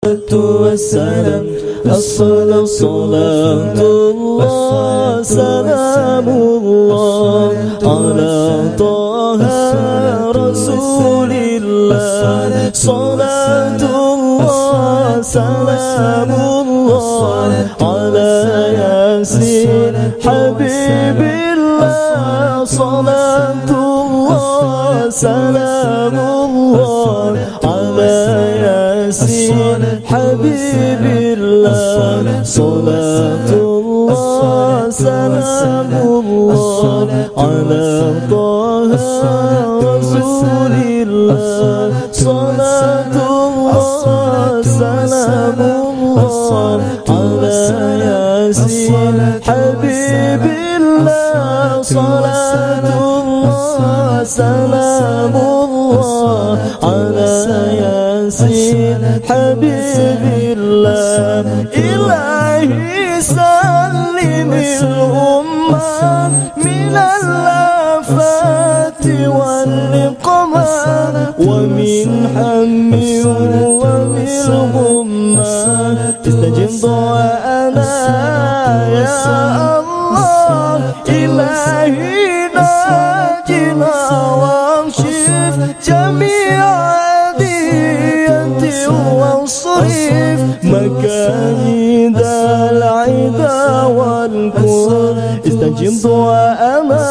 والسلام صلاة الله سلام الله على طه رسول الله صلاة الله سلام الله على ياسين حبيب الله صلاة الله سلام الله على ياسين حبيب الله صلاة الله سلام الله على طه رسول الله صلاة الله سلام الله على ياسين حبيب الله صلاة الله سلام الله على ياسين حبيب الله إلهي سلم الأمة من الآفات والنقمان ومن هم ومن غمان استجب دعاءنا يا الله إلهي ناجنا واكشف جميع أذية واصرف مكايد العدا والكون استجب دعاءنا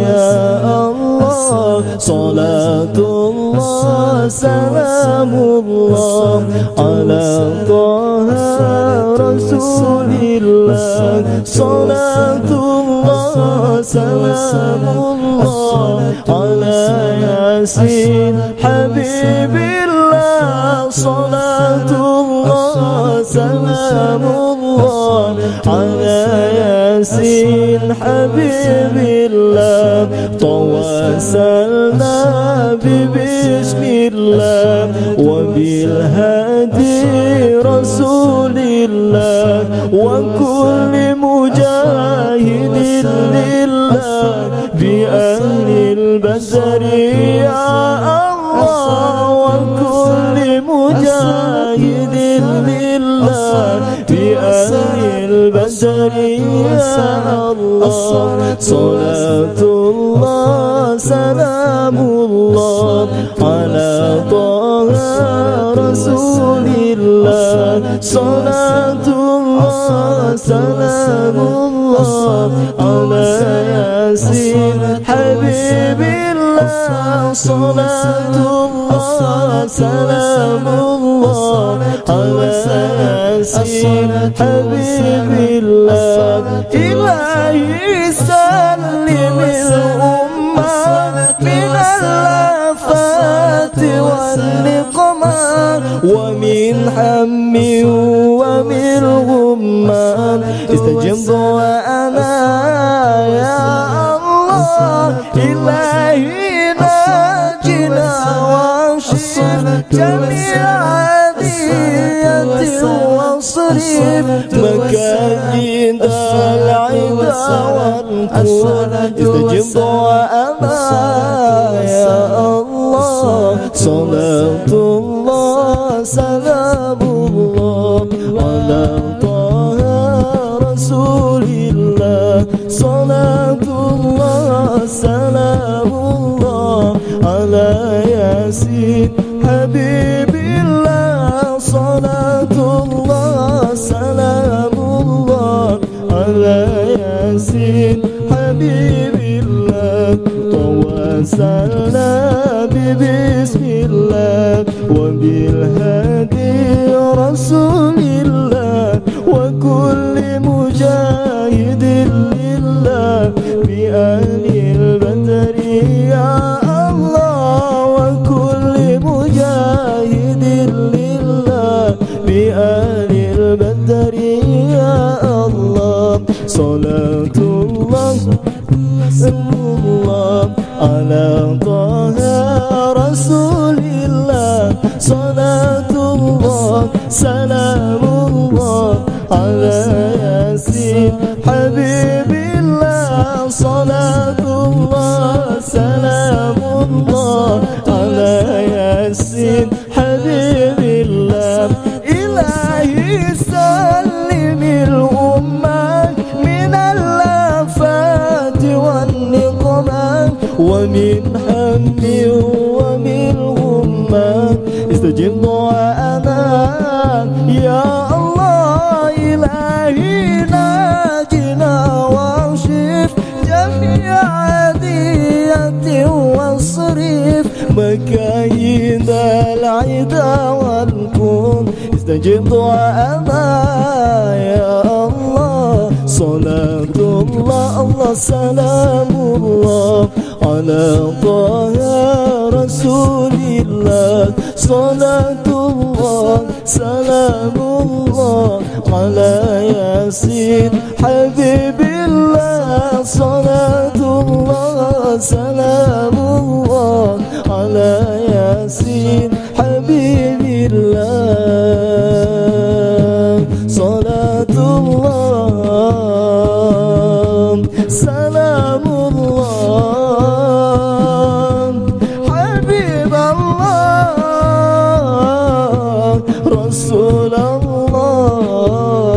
يا الله صلاة الله سلام الله على طه رسول الله صلاة الله سلام الله على ياسين حبيب الله صلاة الله سلام الله على ياسين حبيب الله توسلنا بسم الله وبالهادي رسول الله وكل مجاهد لله بأهل البدر يا الله وكل مجاهد لله بأهل البدر يا الله صلاة الله سلام الله على طه رسول الله صلاة الله سلام الله على ياسين حبيب الله صلاة الله سلام الله على ياسين حبيب الله إلهي سلم الأمة من الآفات والنقمان ومن هم ومن غمان استجب دعاءنا يا الله إلهي ناجنا واكشف جميع أذية واصرف مكايد العدا والكون استجب دعاءنا يا الله صلاة الله سلام الله على طه رسول الله صلاة الله سلام الله على ياسين حبيب الله صلاة الله سلام الله على ياسين حبيب الله توسلنا بسم الله وبالهادي رسول الله وكل مجاهد لله بأهل البدر يا الله وكل مجاهد لله بأهل البدر يا الله صلاة الله على طه رسول الله صلاة الله سلام الله على ياسين حبيب الله صلاة الله سلام الله على ياسين حبيب الله استجب دعاءنا يا الله إلهي ناجنا واكشف جميع أذية واصرف مكايد العدا والكون استجب دعاءنا يا الله صلاة الله الله سلام الله على طه رسول الله صلاة الله سلام الله على ياسين حبيب الله صلاة الله سلام الله على ياسين حبيب الله صلاة الله سلام الله حبيب الله رسول الله